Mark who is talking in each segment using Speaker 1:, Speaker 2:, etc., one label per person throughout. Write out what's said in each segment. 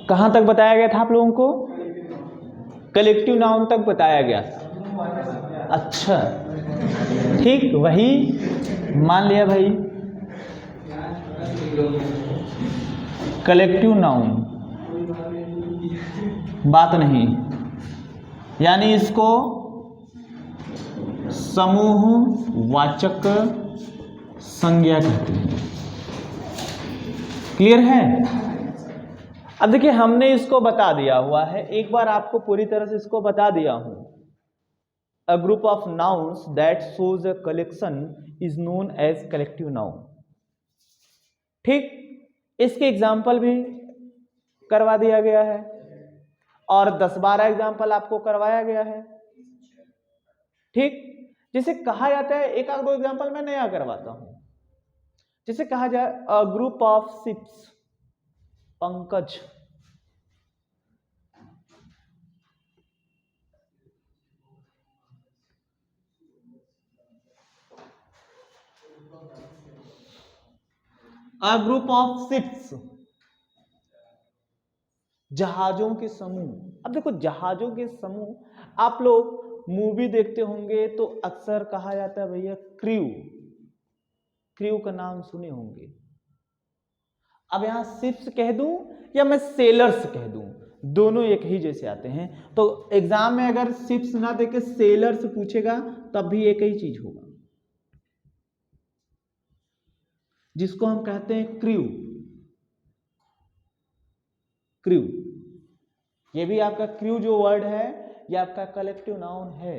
Speaker 1: कहां तक बताया गया था आप लोगों को? कलेक्टिव नाउन तक बताया गया था। अच्छा ठीक, वही मान लिया भाई। कलेक्टिव नाउन बात नहीं, यानी इसको समूह वाचक संज्ञा कहते हैं। क्लियर है? अब देखिए हमने इसको बता दिया हुआ है, एक बार आपको पूरी तरह से इसको बता दिया हूं। A group of nouns that shows a collection is known as collective noun। ठीक, इसके एग्जाम्पल भी करवा दिया गया है और 10-12 एग्जाम्पल आपको करवाया गया है। ठीक, जिसे कहा जाता है, एक आध दो एग्जाम्पल मैं नया करवाता हूं। जिसे कहा जाए अ group of ships, Pankaj, a group of ships, जहाजों के समूह। अब देखो जहाजों के समूह, आप लोग मूवी देखते होंगे तो अक्सर कहा जाता है भैया क्रू, क्रू का नाम सुने होंगे। अब यहां शिप्स कह दूं या मैं सेलर्स कह दूं, दोनों एक ही जैसे आते हैं। तो एग्जाम में अगर शिप्स ना देके सेलर्स पूछेगा तब भी एक ही चीज होगा, जिसको हम कहते हैं क्रू। क्रू, ये भी आपका क्रू जो वर्ड है ये आपका कलेक्टिव नाउन है।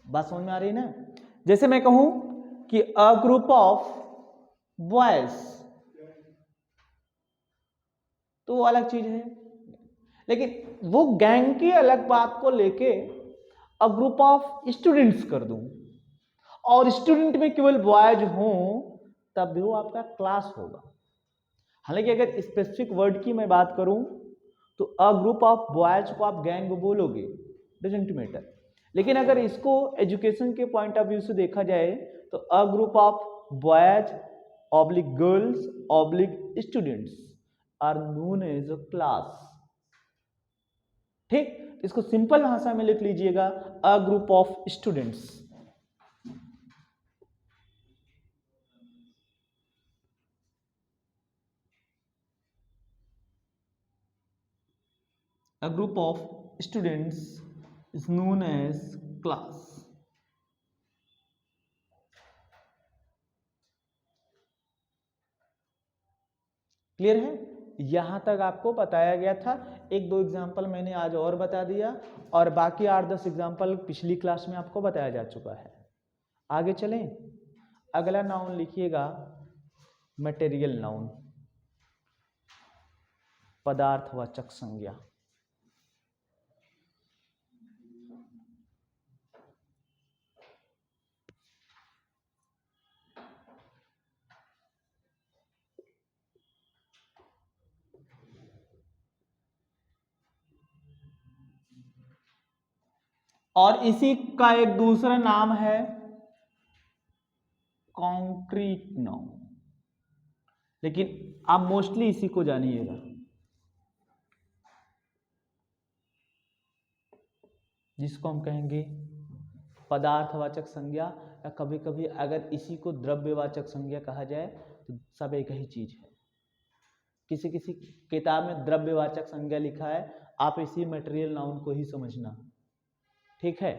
Speaker 1: बात समझ में आ रही है ना? जैसे मैं कहूं कि अ ग्रुप ऑफ बॉयज, तो वो अलग चीज है, लेकिन वो गैंग की अलग बात को लेके अ ग्रुप ऑफ स्टूडेंट्स कर दूं और स्टूडेंट में केवल बॉयज हों तब भी वो आपका क्लास होगा। हालांकि अगर स्पेसिफिक वर्ड की मैं बात करूं तो अ ग्रुप ऑफ बॉयज को आप गैंग बोलोगे, डजंट मैटर। लेकिन अगर इसको एजुकेशन के पॉइंट ऑफ व्यू से देखा जाए तो a group of boys oblique girls oblique students are known as a class. ठीक, इसको सिंपल भाषा में लिख लीजिएगा, a group of students. A group of students is known as class। Clear है? यहां तक आपको बताया गया था। एक दो एग्जाम्पल मैंने आज और बता दिया और बाकी 8-10 एग्जाम्पल पिछली क्लास में आपको बताया जा चुका है। आगे चलें, अगला नाउन लिखिएगा मटेरियल नाउन, पदार्थवाचक संज्ञा। और इसी का एक दूसरा नाम है कॉन्क्रीट नाउन, लेकिन आप मोस्टली इसी को जानिएगा। जिसको हम कहेंगे पदार्थवाचक संज्ञा, या कभी कभी अगर इसी को द्रव्यवाचक संज्ञा कहा जाए तो सब एक ही चीज है। किसी किसी किताब में द्रव्यवाचक संज्ञा लिखा है, आप इसी मटेरियल नाउन को ही समझना। ठीक है,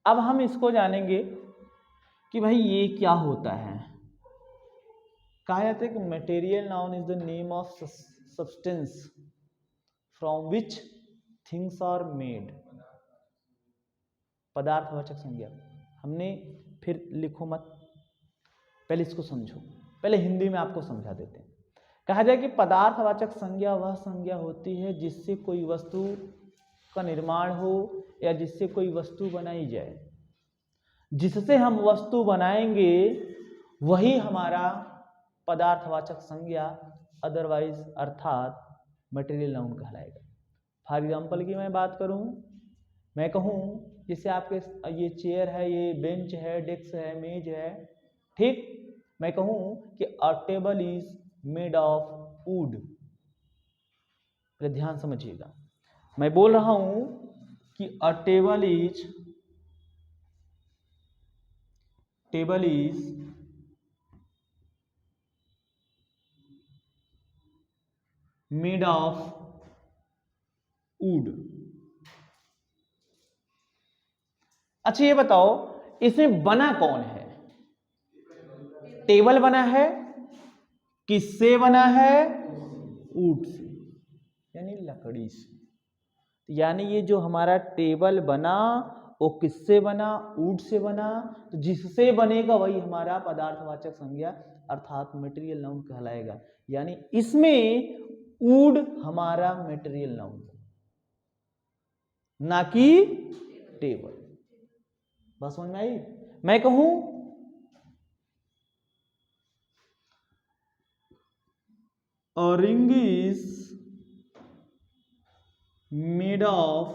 Speaker 1: अब हम इसको जानेंगे कि भाई ये क्या होता है। कहा जाता है कि material noun is the name of substance from which things are made. पदार्थवाचक संज्ञा हमने, फिर लिखो मत, पहले इसको समझो, पहले हिंदी में आपको समझा देते हैं। कहा जाए कि पदार्थवाचक संज्ञा वह संज्ञा होती है जिससे कोई वस्तु का निर्माण हो या जिससे कोई वस्तु बनाई जाए। जिससे हम वस्तु बनाएंगे वही हमारा पदार्थवाचक संज्ञा, अदरवाइज अर्थात मटेरियल नाउन कहलाएगा। फॉर एग्जाम्पल की मैं बात करूं, मैं कहूं जैसे आपके ये चेयर है, ये बेंच है, डेस्क है, मेज है। ठीक, मैं कहूं कि अ table is made of would. ध्यान समझिएगा, मैं बोल रहा हूं कि अ table is made of would. अच्छा ये बताओ, इसमें बना कौन है? टेबल बना है, किससे बना है? वुड से, यानी लकड़ी से। यानी ये जो हमारा टेबल बना वो किससे बना? वुड से बना। तो जिससे बनेगा वही हमारा पदार्थवाचक संज्ञा अर्थात मटेरियल नाउन कहलाएगा। यानी इसमें वुड हमारा मटेरियल नाउन, ना कि टेबल। बस समझ में आई? मैं कहूं a ring is made of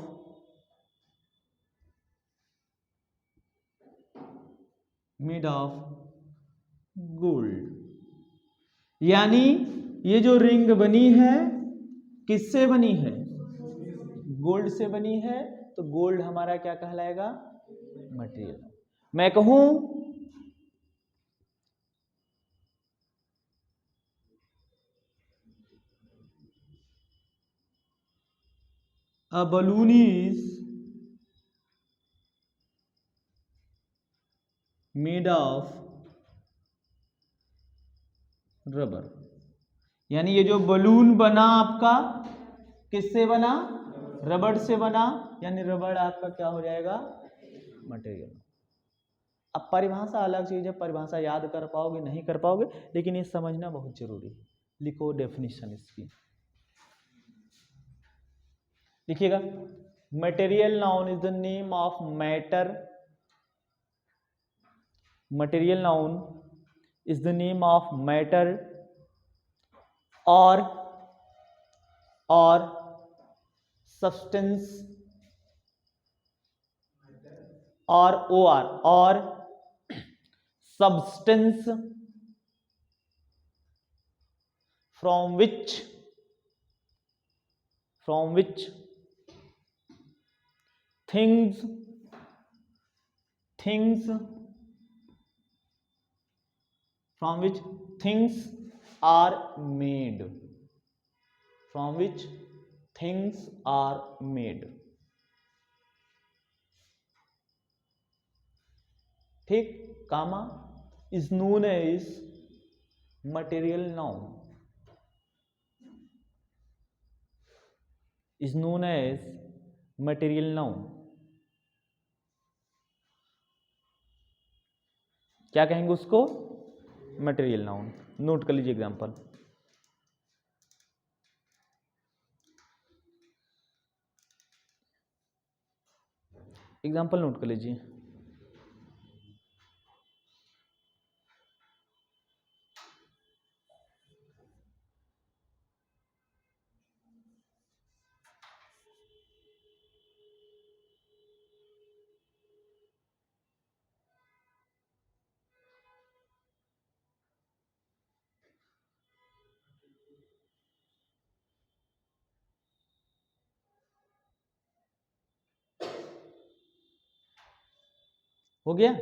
Speaker 1: gold, यानी ये जो रिंग बनी है किससे बनी है? गोल्ड से बनी है। तो गोल्ड हमारा क्या कहलाएगा? मटेरियल। मैं कहूं a balloon is made of rubber, यानी ये जो बलून बना आपका किससे बना? रबड़ से बना। यानी रबड़ आपका क्या हो जाएगा? मटेरियल। अब परिभाषा अलग चीज है, परिभाषा याद कर पाओगे नहीं कर पाओगे, लेकिन ये समझना बहुत जरूरी है। लिखो डेफिनेशन इसकी, लिखिएगा। Material noun is the name of matter. Material noun is the name of matter और सब्सटेंस और substance from which things are made, ठीक। कामा is known as material noun, क्या कहेंगे उसको? Material noun. नोट कर लीजिए एग्जांपल। नोट कर लीजिए। हो गया?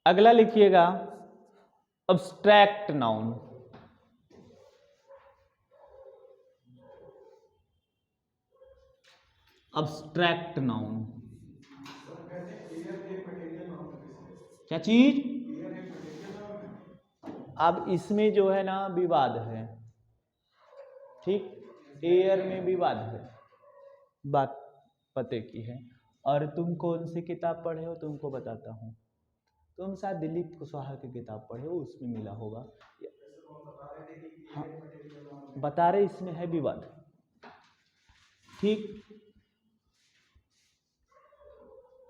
Speaker 1: अगला लिखिएगा अब्स्ट्रैक्ट नाउन। अब्स्ट्रैक्ट नाउन क्या चीज? अब इसमें जो है ना विवाद है, ठीक। एयर में विवाद है, बात पते की है। और तुम कौन सी किताब पढ़े हो तुमको बताता हूँ। तुम शायद दिलीप कुशवाहा की किताब पढ़े हो, उसमें मिला होगा। हाँ, बता रहे इसमें है विवाद, ठीक।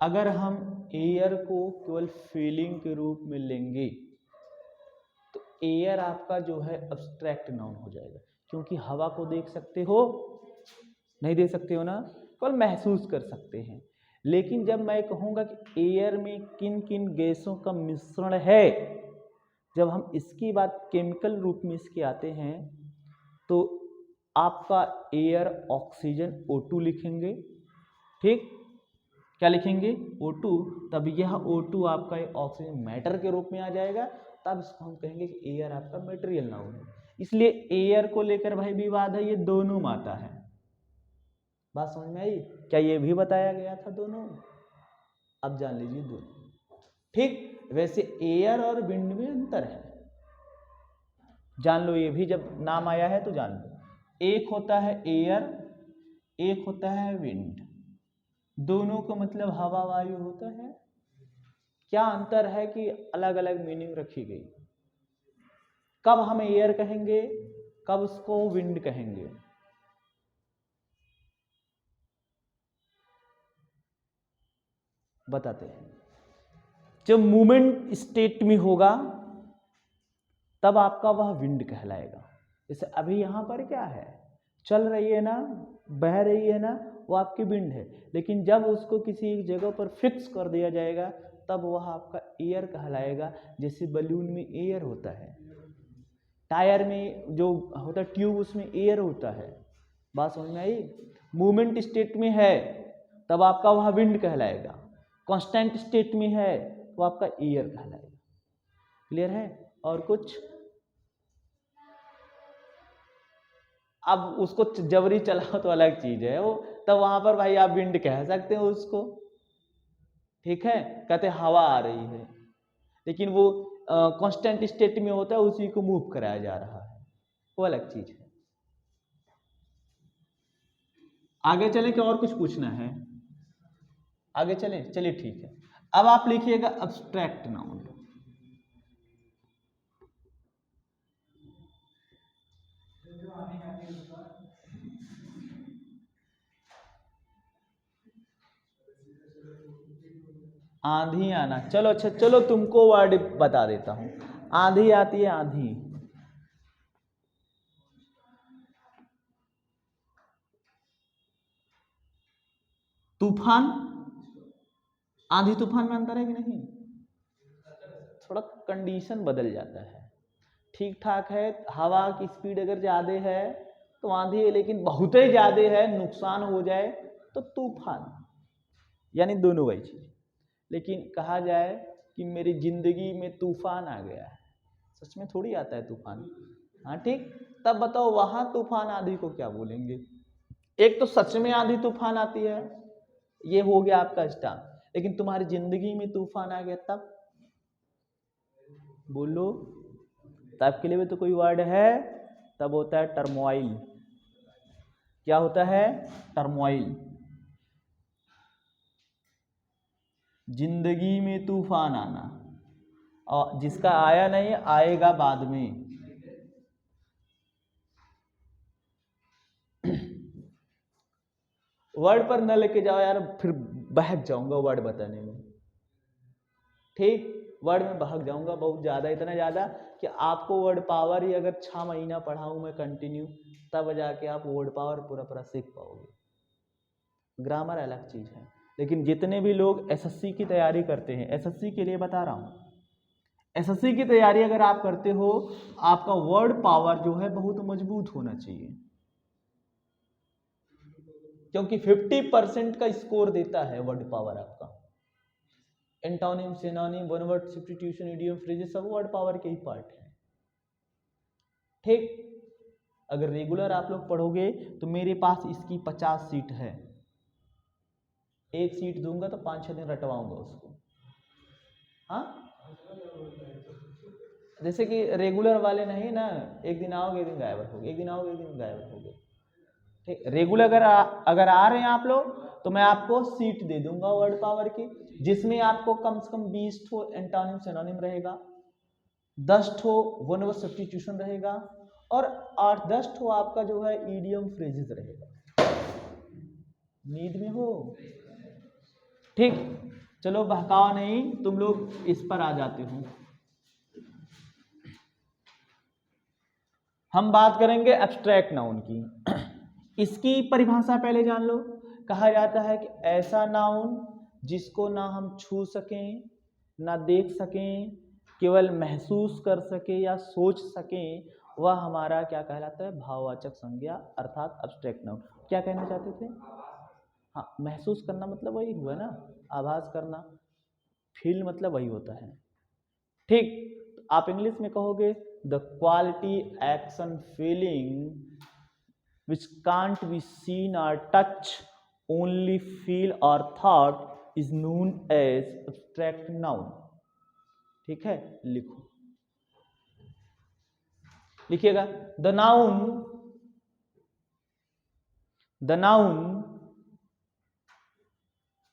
Speaker 1: अगर हम एयर को केवल फीलिंग के रूप में लेंगे तो एयर आपका जो है अब्स्ट्रैक्ट नाउन हो जाएगा, क्योंकि हवा को देख सकते हो? नहीं देख सकते हो ना, केवल महसूस कर सकते हैं। लेकिन जब मैं कहूँगा कि एयर में किन किन गैसों का मिश्रण है, जब हम इसकी बात केमिकल रूप में इसके आते हैं तो आपका एयर ऑक्सीजन O2 लिखेंगे, ठीक, क्या लिखेंगे O2, तब यह O2 आपका ऑक्सीजन मैटर के रूप में आ जाएगा, तब इसको हम कहेंगे कि एयर आपका मटेरियल नाउन है। इसलिए एयर को लेकर भाई विवाद है, ये दोनों में आता है। बात समझ में आई? क्या ये भी बताया गया था दोनों? अब जान लीजिए दोनों, ठीक। वैसे एयर और विंड में अंतर है, जान लो, ये भी जब नाम आया है तो जान लो। एक होता है एयर, एक होता है विंड, दोनों का मतलब हवा वायु होता है। क्या अंतर है कि अलग अलग मीनिंग रखी गई। कब हम एयर कहेंगे, कब उसको विंड कहेंगे? बताते हैं। जब मूवमेंट स्टेट में होगा तब आपका वह विंड कहलाएगा। जैसे अभी यहाँ पर क्या है, चल रही है ना, बह रही है ना, वो आपकी विंड है। लेकिन जब उसको किसी एक जगह पर फिक्स कर दिया जाएगा तब वह आपका एयर कहलाएगा। जैसे बलून में एयर होता है, टायर में जो होता है ट्यूब, उसमें एयर होता है। बात समझ में आई? मूवमेंट स्टेट में है तब आपका वह विंड कहलाएगा, कांस्टेंट स्टेट में है तो आपका एयर कहलाएगा। क्लियर है? और कुछ? अब उसको जबरी चलाओ तो अलग चीज है वो, तब वहां पर भाई आप विंड कह सकते हो उसको, ठीक है। कहते हवा आ रही है, लेकिन वो कांस्टेंट स्टेट में होता है, उसी को मूव कराया जा रहा है, वो अलग चीज है। आगे चले कि और कुछ पूछना है? आगे चले, चलिए ठीक है। अब आप लिखिएगा एब्स्ट्रैक्ट नाउन। आंधी आना, चलो अच्छा, चलो तुमको वर्ड बता देता हूं। आंधी आती है, आंधी, तूफान, आंधी तूफान में अंतर है कि नहीं? थोड़ा कंडीशन बदल जाता है, ठीक ठाक है। हवा की स्पीड अगर ज़्यादा है तो आंधी है, लेकिन बहुत ही ज़्यादा है, नुकसान हो जाए तो तूफान, यानी दोनों वही चीज़। लेकिन कहा जाए कि मेरी जिंदगी में तूफान आ गया है, सच में थोड़ी आता है तूफान, हाँ ठीक। तब बताओ वहां तूफान आंधी को क्या बोलेंगे? एक तो सच में आंधी तूफान आती है, ये हो गया आपका स्टार, लेकिन तुम्हारी जिंदगी में तूफान आ गया तब बोलो, तब के लिए भी तो कोई वर्ड है, तब होता है टर्मोइल। क्या होता है? टर्मोइल। जिंदगी में तूफान आना, और जिसका आया नहीं आएगा बाद में। वर्ड पर न लेके जाओ यार, फिर बहक जाऊंगा वर्ड बताने में, ठीक। वर्ड में बहक जाऊंगा बहुत ज़्यादा, इतना ज़्यादा कि आपको वर्ड पावर ही अगर 6 महीना पढ़ाऊँ मैं कंटिन्यू, तब जाके आप वर्ड पावर पूरा पूरा सीख पाओगे। ग्रामर अलग चीज़ है। लेकिन जितने भी लोग एसएससी की तैयारी करते हैं, एसएससी के लिए बता रहा हूँ, एसएससी की तैयारी अगर आप करते हो, आपका वर्ड पावर जो है बहुत मजबूत होना चाहिए, क्योंकि 50% का स्कोर देता है वर्ड पावर आपका। Antonym, synonym, one word substitution, idiom, phrases सब वर्ड पावर के ही पार्ट है, ठीक। अगर रेगुलर आप लोग पढ़ोगे तो मेरे पास इसकी 50 सीट है, एक सीट दूंगा तो 5-6 दिन रटवाऊंगा उसको, हाँ। जैसे कि रेगुलर वाले नहीं ना, एक दिन आओगे एक दिन गायब रहोगे, एक दिन आओगे एक दिन गायब रहोगे, ठीक। रेगुलर अगर आ रहे हैं आप लोग तो मैं आपको सीट दे दूंगा वर्ड पावर की, जिसमें आपको कम से कम 20 ठो एंटोनिम सिनोनिम रहेगा, 10 ठो वन वर्ड सब्स्टिट्यूशन रहेगा, और 8-10 ठो आपका जो है इडियम फ्रेजेस रहेगा। नींद में हो? ठीक, चलो बहकाओ नहीं, तुम लोग इस पर आ जाते हो। हम बात करेंगे एब्स्ट्रैक्ट नाउन की। इसकी परिभाषा पहले जान लो। कहा जाता है कि ऐसा नाउन जिसको ना हम छू सकें, ना देख सकें, केवल महसूस कर सके या सोच सके, वह हमारा क्या कहलाता है, भाववाचक संज्ञा अर्थात अब्स्ट्रैक्ट नाउन। क्या कहना चाहते थे? हाँ, महसूस करना मतलब वही हुआ ना, आभास करना, फील मतलब वही होता है। ठीक, आप इंग्लिश में कहोगे the quality action feeling which can't be seen और टच ओनली फील और thought is known as abstract noun. ठीक है, लिखो, लिखिएगा द नाउन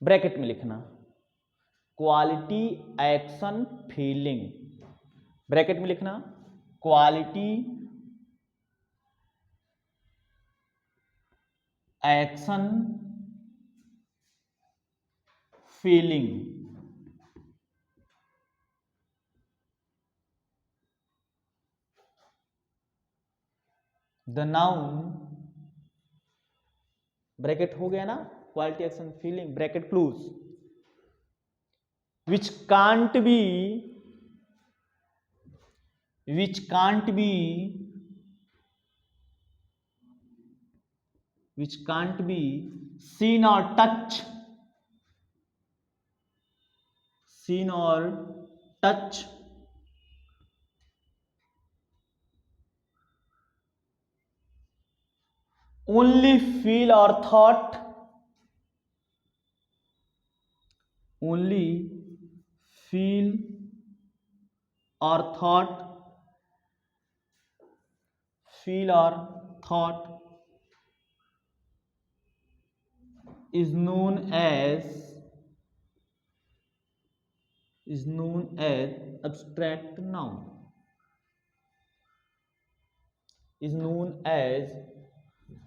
Speaker 1: ब्रैकेट में लिखना, क्वालिटी एक्शन फीलिंग, ब्रैकेट में लिखना quality action feeling, the noun bracket हो गया ना, quality action feeling bracket close, which can't be seen or touch only feel or thought is known as abstract noun, is known as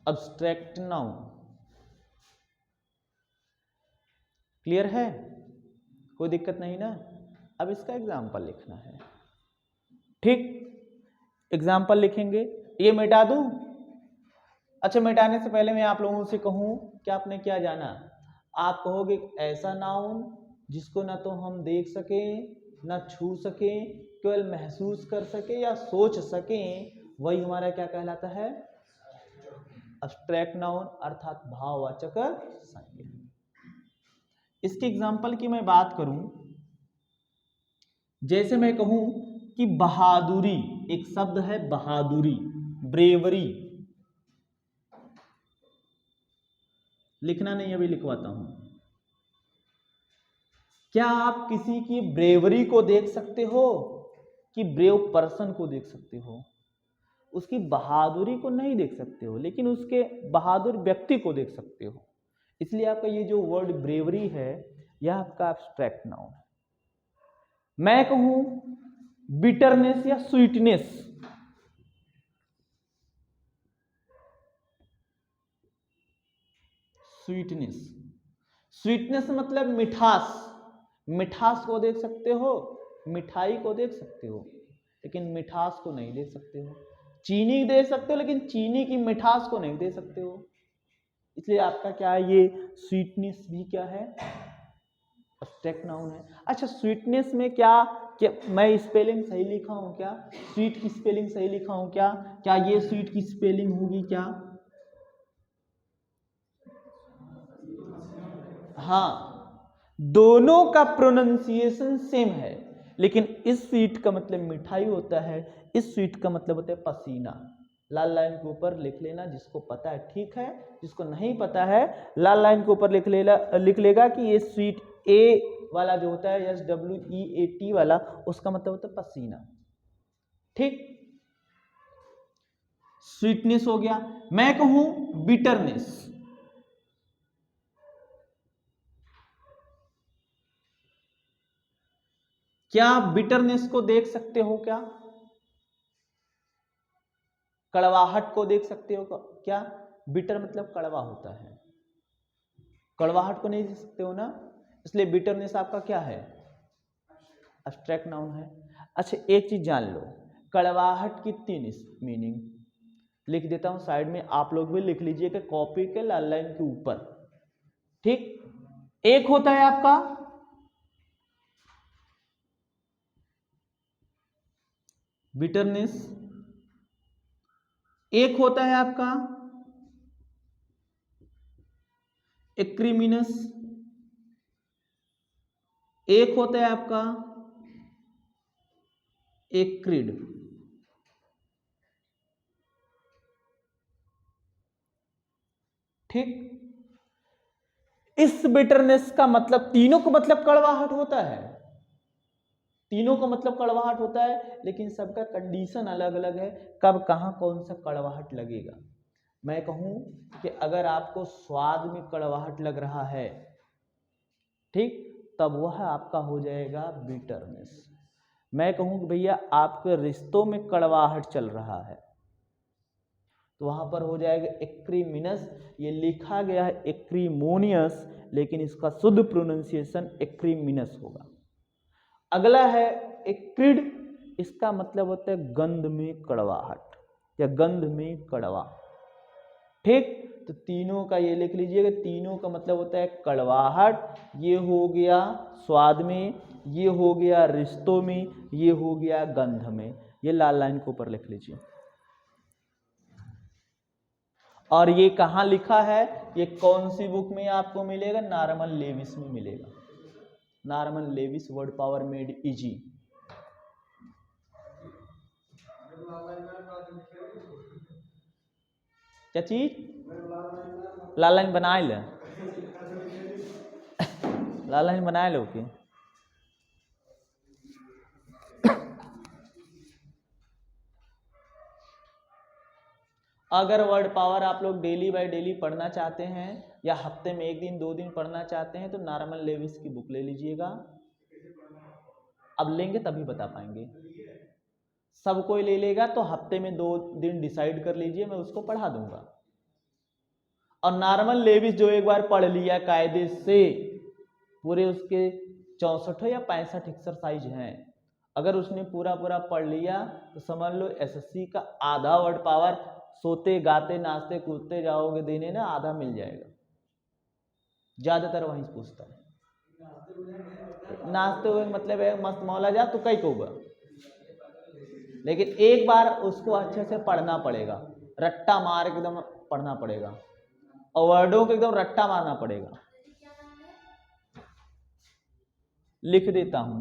Speaker 1: abstract noun। Clear है, कोई दिक्कत नहीं ना? अब इसका एग्जाम्पल लिखना है। ठीक, एग्जाम्पल लिखेंगे, ये मिटा दूं? अच्छा, मिटाने से पहले मैं आप लोगों से कहूं कि आपने क्या जाना, आप कहोगे ऐसा नाउन जिसको ना तो हम देख सकें ना छू सकें, केवल महसूस कर सके या सोच सकें, वही हमारा क्या कहलाता है, एब्स्ट्रैक्ट नाउन अर्थात भाववाचक संज्ञा। इसके एग्जाम्पल की मैं बात करूं, जैसे मैं कहूं कि बहादुरी, एक शब्द है बहादुरी, ब्रेवरी, लिखना नहीं, अभी लिखवाता हूं। क्या आप किसी की ब्रेवरी को देख सकते हो कि ब्रेव पर्सन को देख सकते हो? उसकी बहादुरी को नहीं देख सकते हो, लेकिन उसके बहादुर व्यक्ति को देख सकते हो। इसलिए आपका ये जो वर्ड ब्रेवरी है, यह आपका एब्स्ट्रैक्ट नाउन है। मैं कहूं बिटरनेस या स्वीटनेस, स्वीटनेस मतलब मिठास, मिठास को देख सकते हो, मिठाई को देख सकते हो, लेकिन मिठास को नहीं देख सकते हो। चीनी दे सकते हो, लेकिन चीनी की मिठास को नहीं दे सकते हो। इसलिए आपका क्या है, ये स्वीटनेस भी क्या है, एब्स्ट्रैक्ट नाउन है। अच्छा, स्वीटनेस में क्या मैं स्पेलिंग सही लिखा हूं क्या? स्वीट की स्पेलिंग सही लिखा हूं क्या? क्या ये स्वीट की स्पेलिंग होगी क्या? हाँ, दोनों का प्रोनाउंसिएशन सेम है, लेकिन इस स्वीट का मतलब मिठाई होता है, इस स्वीट का मतलब होता है पसीना। लाल लाइन के ऊपर लिख लेना, जिसको पता है ठीक है, जिसको नहीं पता है लाल लाइन के ऊपर लिख लेगा कि ये स्वीट ए वाला जो होता है, SWEAT वाला, उसका मतलब होता है पसीना। ठीक, स्वीटनेस हो गया। मैं कहूं बिटरनेस, क्या आप बिटरनेस को देख सकते हो क्या? कड़वाहट को देख सकते हो क्या? बिटर मतलब कड़वा होता है, कड़वाहट को नहीं देख सकते हो ना, इसलिए बिटरनेस आपका क्या है, एब्स्ट्रैक्ट नाउन है। अच्छा, एक चीज जान लो, कड़वाहट की 3 मीनिंग लिख देता हूं साइड में, आप लोग भी लिख लीजिएगा कॉपी के लाल लाइन के ऊपर। ठीक, एक होता है आपका बिटरनेस। एक होता है आपका एक्रीमिनस, एक होता है आपका एक्रिड। ठीक, इस बिटरनेस का मतलब, तीनों को मतलब कड़वाहट होता है, तीनों का मतलब कड़वाहट होता है, लेकिन सबका कंडीशन अलग अलग है, कब कहां कौन सा कड़वाहट लगेगा। मैं कहूं कि अगर आपको स्वाद में कड़वाहट लग रहा है, ठीक, तब वह आपका हो जाएगा बिटरनेस। मैं कहूं कि भैया आपके रिश्तों में कड़वाहट चल रहा है, तो वहां पर हो जाएगा एक्रीमिनस। ये लिखा गया है एक्रीमोनियस, लेकिन इसका शुद्ध प्रोनाउंसिएशन एक्रीमिनस होगा। अगला है एक्रिड, इसका मतलब होता है गंध में कड़वाहट या गंध में कड़वा। ठीक, तो तीनों का ये लिख लीजिएगा, तीनों का मतलब होता है कड़वाहट। ये हो गया स्वाद में, ये हो गया रिश्तों में, ये हो गया गंध में। ये लाल लाइन के ऊपर लिख लीजिए। और ये कहां लिखा है, ये कौन सी बुक में आपको मिलेगा, नॉर्मन लेविस में मिलेगा। Norman Lewis word power made easy. क्या चीज, लाल लाइन बना ले, लाल लाइन बना लो कि अगर वर्ड पावर आप लोग डेली बाय डेली पढ़ना चाहते हैं या हफ्ते में 1 दिन 2 दिन पढ़ना चाहते हैं, तो नॉर्मन लेविस की बुक ले लीजिएगा। अब लेंगे तभी बता पाएंगे, सब कोई ले लेगा तो हफ्ते में 2 दिन डिसाइड कर लीजिए, मैं उसको पढ़ा दूंगा। और नॉर्मल लेविस जो एक बार पढ़ लिया कायदे से, पूरे उसके 64 या 65 एक्सरसाइज हैं, अगर उसने पूरा पूरा पढ़ लिया तो समझ लो एसएससी का आधा वर्ड पावर सोते गाते नाचते कूदते जाओगे देने ना, आधा मिल जाएगा। ज्यादातर वहीं पूछता है, नाचते हुए मतलब है मस्त मौला जा तो कई कहूँगा, लेकिन एक बार उसको अच्छे से पढ़ना पड़ेगा, रट्टा मार के एकदम पढ़ना पड़ेगा, और वर्डों को एकदम रट्टा मारना पड़ेगा। लिख देता हूं,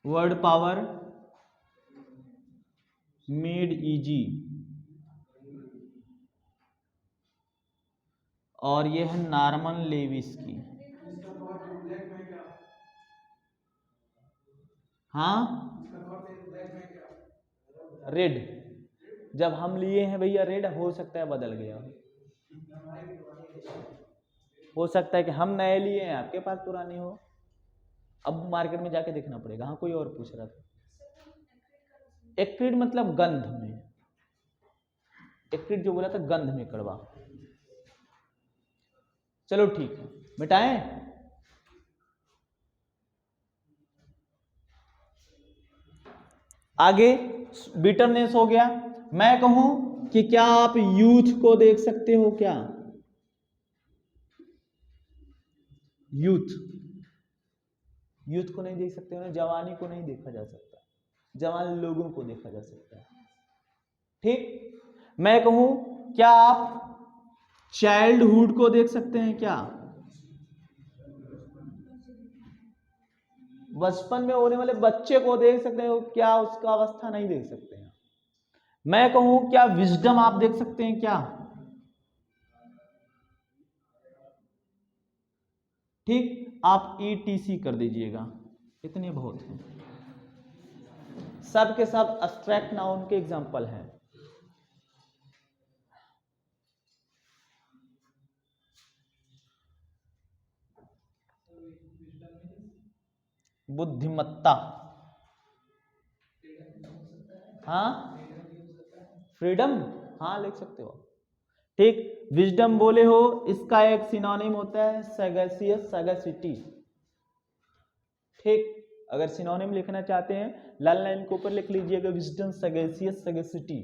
Speaker 1: वर्ड पावर मेड इजी, और ये है नॉर्मन लेविस की। हाँ, रेड, जब हम लिए हैं भैया रेड, हो सकता है बदल गया, हो सकता है कि हम नए लिए हैं आपके पास पुरानी हो, अब मार्केट में जाके देखना पड़ेगा। हाँ, कोई और पूछ रहा था। एक्रिड मतलब गंध में, एक्रिड जो बोला था गंध में कड़वा। चलो ठीक है, मिटाएं। आगे बिटरनेस हो गया। मैं कहूं कि क्या आप यूथ को देख सकते हो, क्या यूथ, यूथ को नहीं देख सकते हो ना, जवानी को नहीं देखा जा सकता, जवान लोगों को देखा जा सकता है। ठीक, मैं कहूं क्या आप चाइल्डहुड को देख सकते हैं, क्या बचपन में होने वाले बच्चे को देख सकते हो, क्या उसका अवस्था नहीं देख सकते हैं। मैं कहूं क्या विजडम आप देख सकते हैं, क्या ठीक, आप ETC कर दीजिएगा, इतने बहुत हैं, सब के सब एब्स्ट्रैक्ट नाउन के एग्जांपल हैं। बुद्धिमत्ता, हाँ, फ्रीडम, हाँ लिख सकते हो। ठीक, विजडम बोले हो, इसका एक सिनोनिम होता है सैगेसियस, सैगेसिटी। ठीक, अगर सिनोनिम लिखना चाहते हैं लाल लाइन के ऊपर लिख लीजिएगा, विजडम, सैगेसियस, सैगेसिटी।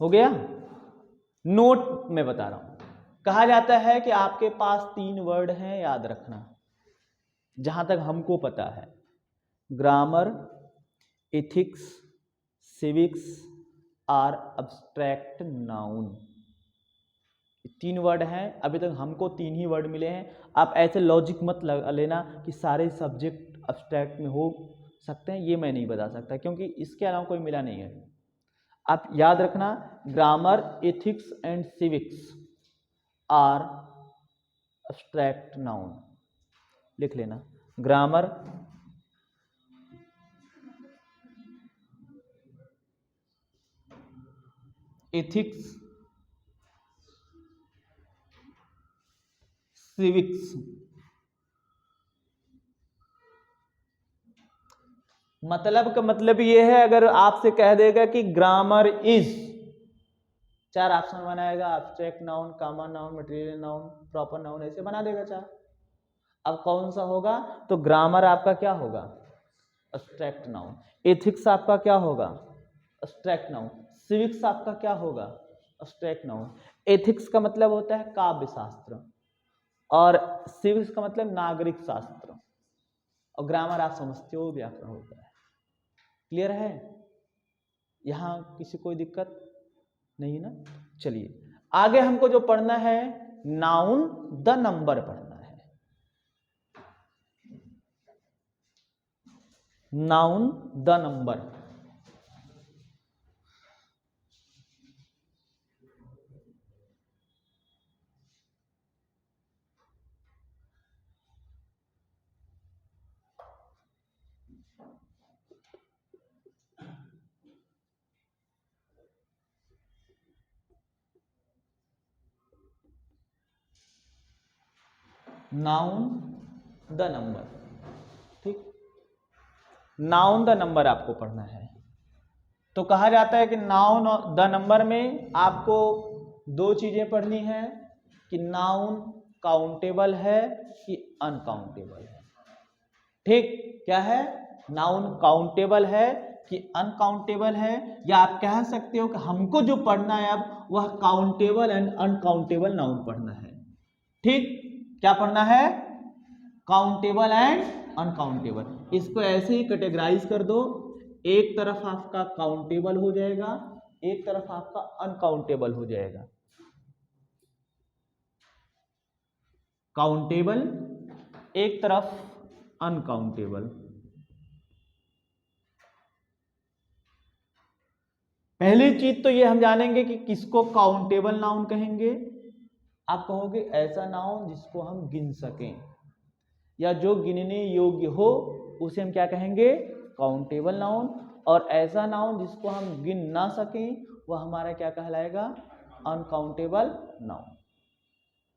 Speaker 1: हो गया। नोट में बता रहा हूं, कहा जाता है कि आपके पास 3 वर्ड हैं, याद रखना जहां तक हमको पता है, grammar, ethics, civics are abstract noun. 3 word हैं, अभी तक हमको 3 ही वर्ड मिले हैं। आप ऐसे लॉजिक मत लेना कि सारे सब्जेक्ट अब्स्ट्रैक्ट में हो सकते हैं, ये मैं नहीं बता सकता क्योंकि इसके अलावा कोई मिला नहीं है। आप याद रखना, grammar, ethics and civics are abstract noun, लिख लेना। Grammar, ethics, civics. मतलब का मतलब ये है, अगर आपसे कह देगा कि ग्रामर इज, 4 ऑप्शन बनाएगा, abstract noun, common noun, material noun, proper noun, ऐसे बना देगा 4। अब कौन सा होगा? तो ग्रामर आपका क्या होगा? Abstract noun. एथिक्स आपका क्या होगा? Abstract noun. सिविक्स आपका क्या होगा? Abstract noun. एथिक्स का मतलब होता है काव्य शास्त्र और सिविक्स का मतलब नागरिक शास्त्र, और ग्रामर आप समझते हो व्याकरण होता है। क्लियर है? यहां किसी कोई दिक्कत नहीं ना? चलिए आगे हमको जो पढ़ना है, नाउन द नंबर पढ़ना है। Noun the number. Noun the number, ठीक। नाउन द नंबर आपको पढ़ना है। तो कहा जाता है कि नाउन द नंबर में आपको 2 चीजें पढ़नी है कि नाउन काउंटेबल है कि अनकाउंटेबल है। ठीक, क्या है? नाउन काउंटेबल है कि अनकाउंटेबल है, या आप कह सकते हो कि हमको जो पढ़ना है अब वह काउंटेबल एंड अनकाउंटेबल नाउन पढ़ना है। ठीक, क्या पढ़ना है? Countable and uncountable. इसको ऐसे ही कैटेगराइज कर दो, एक तरफ आपका काउंटेबल हो जाएगा, एक तरफ आपका अनकाउंटेबल हो जाएगा। काउंटेबल, एक तरफ अनकाउंटेबल। पहली चीज तो ये हम जानेंगे कि किसको काउंटेबल नाउन कहेंगे। आप कहोगे ऐसा नाउन जिसको हम गिन सकें या जो गिनने योग्य हो उसे हम क्या कहेंगे? Countable noun. और ऐसा नाउन जिसको हम गिन ना सकें वह हमारा क्या कहलाएगा? Uncountable noun.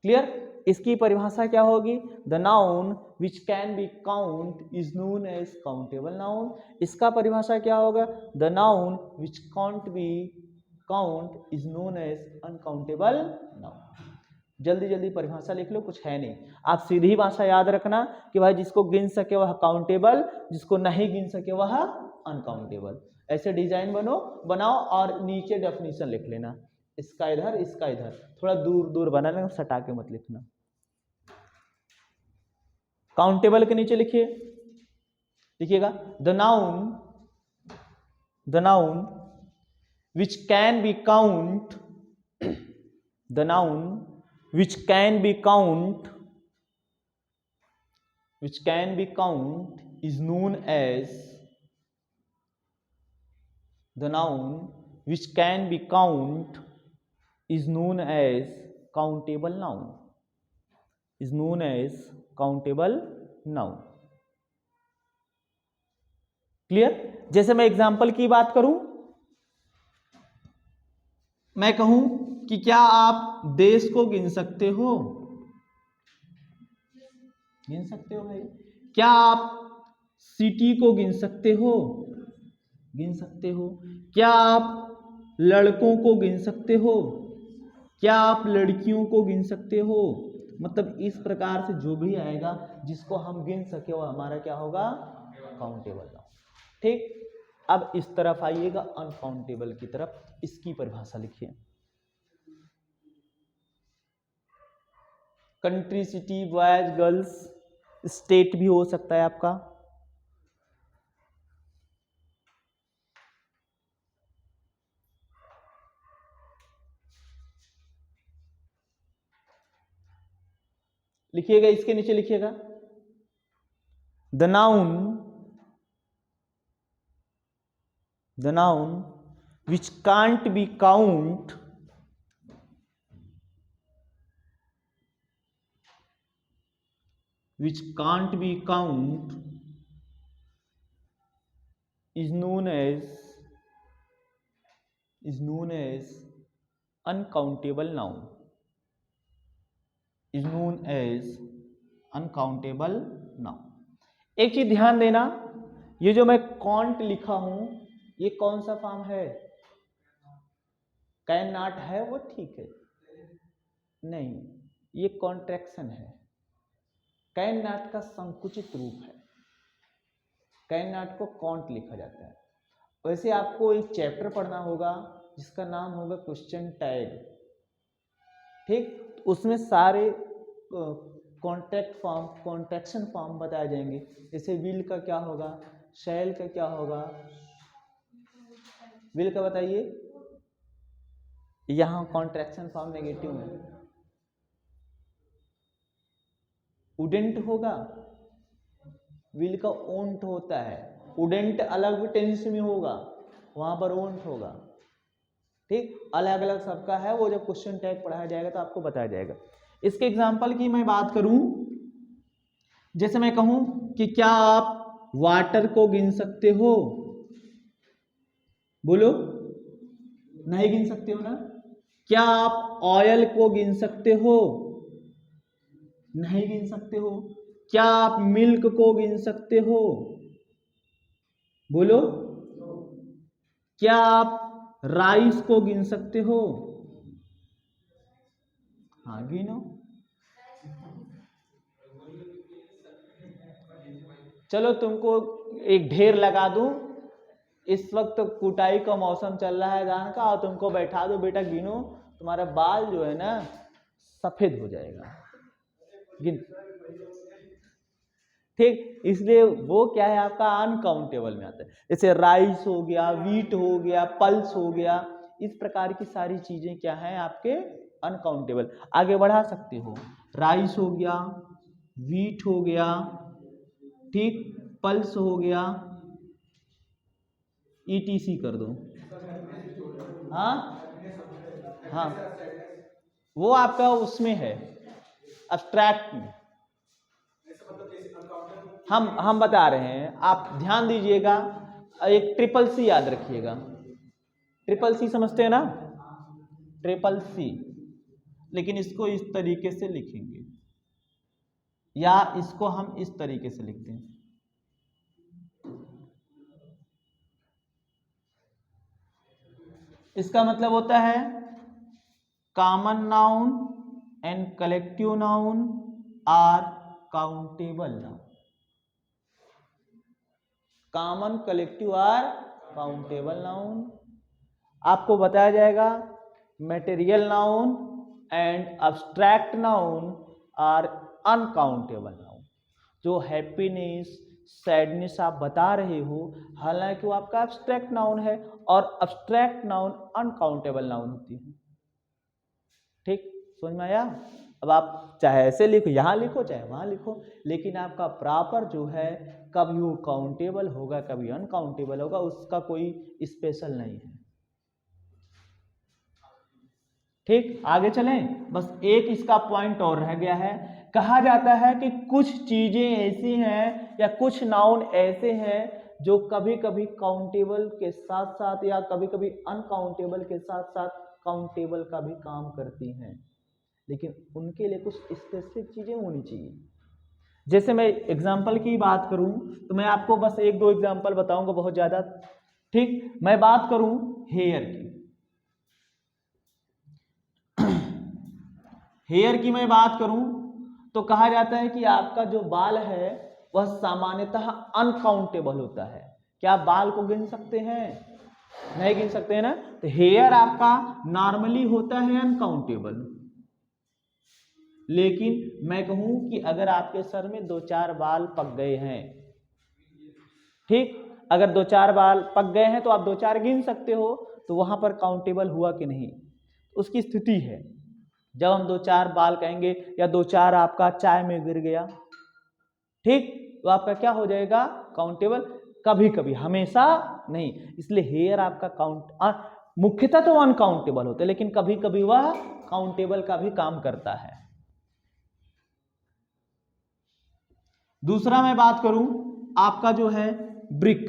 Speaker 1: क्लियर? इसकी परिभाषा क्या होगी? The noun which can be count is known as countable noun. इसका परिभाषा क्या होगा? The noun which can't be count is known as uncountable noun. जल्दी जल्दी परिभाषा लिख लो, कुछ है नहीं। आप सीधी भाषा याद रखना कि भाई जिसको गिन सके वह काउंटेबल, जिसको नहीं गिन सके वह अनकाउंटेबल। ऐसे डिजाइन बनाओ और नीचे डेफिनेशन लिख लेना, इसका इधर इसका इधर, थोड़ा दूर दूर बना लेना, सटा के मत लिखना। काउंटेबल के नीचे लिखिए, लिखिएगा the noun which can be count, the noun which can be count is known as, the noun which can be count is known as countable noun, is known as countable noun। Clear? जैसे मैं example की बात करूं, मैं कहूं कि क्या आप देश को गिन सकते हो? गिन सकते हो भाई। क्या आप सिटी को गिन सकते हो? गिन सकते हो। क्या आप लड़कों को गिन सकते हो? क्या आप लड़कियों को गिन सकते हो? मतलब इस प्रकार से जो भी आएगा जिसको हम गिन सके वो हमारा क्या होगा? Countable noun. ठीक, अब इस तरफ आइएगा अनकाउंटेबल की तरफ, इसकी परिभाषा लिखिए। Country, city, boys, girls, state भी हो सकता है आपका। लिखिएगा, इसके नीचे लिखिएगा the noun which can't be count is known as uncountable noun, एक चीज ध्यान देना, ये जो मैं कांट लिखा हूं ये कौन सा फॉर्म है? कैन नॉट है वो ठीक है, नहीं, ये कॉन्ट्रैक्शन है। कैन नॉट का संकुचित रूप है, कैन नॉट को कांट लिखा जाता है। वैसे आपको एक चैप्टर पढ़ना होगा जिसका नाम होगा क्वेश्चन टैग, ठीक, उसमें सारे कॉन्ट्रैक्शन फॉर्म बताए जाएंगे। जैसे विल का क्या होगा, शैल का क्या होगा। विल का बताइए, यहां कॉन्ट्रैक्शन फॉर्म नेगेटिव है। वुडेंट होगा, विल का ओंट होता है, वुडेंट अलग टेंस में होगा, वहां पर ओंट होगा, ठीक, अलग अलग सबका है। वो जब क्वेश्चन टैग पढ़ाया जाएगा तो आपको बताया जाएगा। इसके एग्जाम्पल की मैं बात करूं, जैसे मैं कहूं कि क्या आप वाटर को गिन सकते हो? बोलो, नहीं गिन सकते हो ना। क्या आप ऑयल को गिन सकते हो? नहीं गिन सकते हो। क्या आप मिल्क को गिन सकते हो? बोलो। क्या आप राइस को गिन सकते हो? हाँ गिनो। चलो तुमको एक ढेर लगा दूं, इस वक्त कुटाई का मौसम चल रहा है धान का, और तुमको बैठा दो, बेटा गिनो, तुम्हारा बाल जो है ना सफेद हो जाएगा। गिन, ठीक, इसलिए वो क्या है आपका अनकाउंटेबल में आता है। जैसे राइस हो गया, वीट हो गया, पल्स हो गया, इस प्रकार की सारी चीजें क्या है आपके अनकाउंटेबल। आगे बढ़ा सकते हो, राइस हो गया, वीट हो गया, ठीक, पल्स हो गया, ETC कर दो। हाँ हाँ, वो आपका उसमें है अब्स्ट्रैक्ट में। हम बता रहे हैं, आप ध्यान दीजिएगा। एक ट्रिपल सी याद रखिएगा, ट्रिपल सी समझते हैं ना, ट्रिपल सी, लेकिन इसको इस तरीके से लिखेंगे या इसको हम इस तरीके से लिखते हैं। इसका मतलब होता है common noun and collective noun are countable noun. Common, collective are countable noun. आपको बताया जाएगा material noun and abstract noun are uncountable noun. जो हैप्पीनेस, सैडनेस आप बता रहे हो, हालांकि वो आपका अब्स्ट्रैक्ट नाउन है, और अब्स्ट्रैक्ट नाउन अनकाउंटेबल नाउन होती है। ठीक, समझ में आया? अब आप चाहे ऐसे लिखो, यहां लिखो चाहे वहां लिखो, लेकिन आपका प्रॉपर जो है कभी वो काउंटेबल होगा कभी अनकाउंटेबल होगा, उसका कोई स्पेशल नहीं है। ठीक, आगे चलें। बस एक इसका पॉइंट और रह गया है। कहा जाता है कि कुछ चीजें ऐसी हैं या कुछ नाउन ऐसे हैं जो कभी कभी काउंटेबल के साथ साथ या कभी कभी अनकाउंटेबल के साथ साथ काउंटेबल का भी काम करती हैं, लेकिन उनके लिए कुछ स्पेसिफिक चीजें होनी चाहिए। जैसे मैं एग्जाम्पल की बात करूं तो मैं आपको बस एक दो एग्जाम्पल बताऊंगा, बहुत ज्यादा। ठीक, मैं बात करूं हेयर की, हेयर की मैं बात करूं तो कहा जाता है कि आपका जो बाल है वह सामान्यतः अनकाउंटेबल होता है। क्या आप बाल को गिन सकते हैं? नहीं गिन सकते हैं ना। तो हेयर आपका नॉर्मली होता है अनकाउंटेबल, लेकिन मैं कहूं कि अगर आपके सर में 2-4 बाल पक गए हैं, ठीक, अगर 2-4 बाल पक गए हैं तो आप 2-4 गिन सकते हो, तो वहां पर काउंटेबल हुआ कि नहीं, उसकी स्थिति है। जब हम 2-4 बाल कहेंगे या 2-4 आपका चाय में गिर गया, ठीक, तो आपका क्या हो जाएगा? काउंटेबल। कभी कभी, हमेशा नहीं। इसलिए हेयर आपका मुख्यतः तो अनकाउंटेबल होता है, लेकिन कभी कभी वह काउंटेबल का भी काम करता है। दूसरा मैं बात करूं आपका जो है ब्रिक।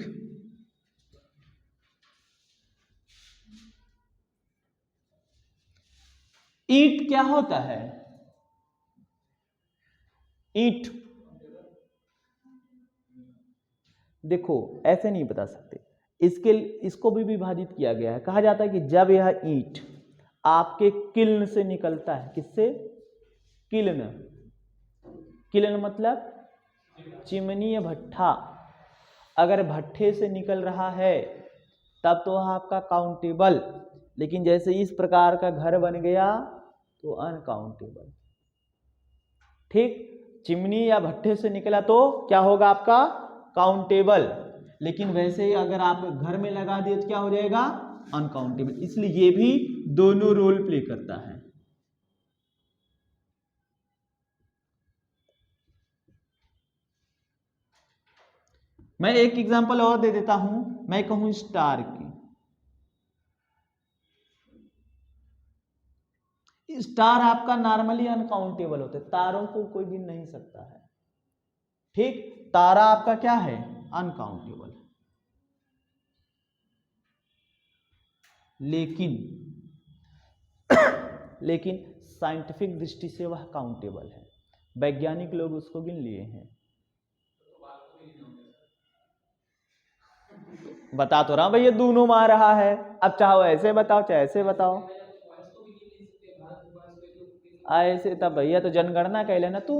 Speaker 1: ईंट क्या होता है? ईंट, देखो ऐसे नहीं बता सकते, इसको भी विभाजित किया गया है। कहा जाता है कि जब यह ईंट आपके किल्न से निकलता है, किससे? किल्न। किल्न मतलब चिमनी या भट्ठा। अगर भट्ठे से निकल रहा है तब तो आपका काउंटेबल, लेकिन जैसे इस प्रकार का घर बन गया तो अनकाउंटेबल। ठीक, चिमनी या भट्ठे से निकला तो क्या होगा आपका? काउंटेबल। लेकिन वैसे ही अगर आप घर में लगा दिए तो क्या हो जाएगा? अनकाउंटेबल। इसलिए ये भी दोनों रोल प्ले करता है। मैं एक एग्जांपल और दे देता हूं। मैं कहूं स्टार की, स्टार आपका नॉर्मली अनकाउंटेबल होता है, तारों को कोई गिन नहीं सकता है। ठीक, तारा आपका क्या है? अनकाउंटेबल। लेकिन साइंटिफिक दृष्टि से वह काउंटेबल है, वैज्ञानिक लोग उसको गिन लिए हैं। बता तो रहा भैया, दोनों में आ रहा है। अब चाहो ऐसे बताओ चाहे ऐसे बताओ। ऐसे तब भैया तो जनगणना कह लेना तू।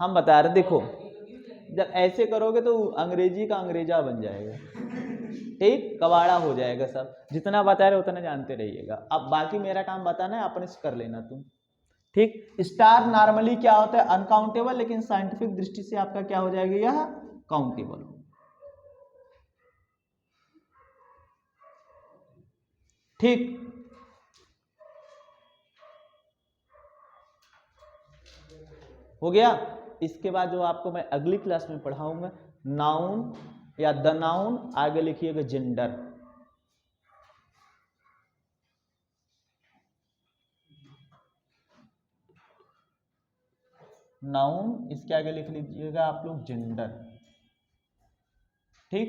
Speaker 1: हम बता रहे, देखो जब ऐसे करोगे तो अंग्रेजी का अंग्रेजा बन जाएगा, ठीक, कबाड़ा हो जाएगा सब। जितना बता रहे उतना जानते रहिएगा। अब बाकी मेरा काम बताना है, अपने से कर लेना तुम। ठीक, स्टार नॉर्मली क्या होता है? अनकाउंटेबल, लेकिन साइंटिफिक दृष्टि से आपका क्या हो जाएगा? यह काउंटेबल। ठीक, हो गया। इसके बाद जो आपको मैं अगली क्लास में पढ़ाऊंगा, नाउन या द नाउन, आगे लिखिएगा जेंडर। नाउन, इसके आगे लिख लीजिएगा आप लोग जेंडर। ठीक,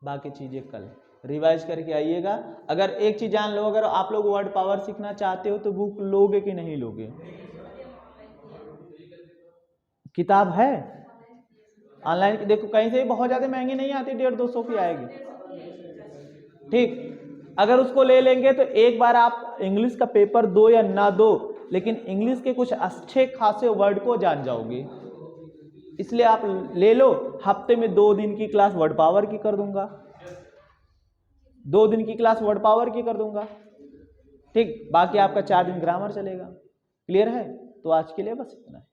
Speaker 1: बाकी चीजें कल रिवाइज करके आइएगा। अगर एक चीज जान लो, अगर आप लोग वर्ड पावर सीखना चाहते हो तो बुक लोगे कि नहीं लोगे? किताब है ऑनलाइन, देखो कहीं से भी बहुत ज्यादा महंगी नहीं आती, 150-200 की आएगी। ठीक, अगर उसको ले लेंगे तो एक बार आप इंग्लिश का पेपर दो या ना दो, लेकिन इंग्लिश के कुछ अच्छे खासे वर्ड को जान जाओगे। इसलिए आप ले लो। हफ्ते में 2 दिन की क्लास वर्ड पावर की कर दूंगा, 2 दिन की क्लास वर्ड पावर की कर दूंगा। ठीक, बाकी आपका 4 दिन ग्रामर चलेगा। क्लियर है? तो आज के लिए बस इतना है।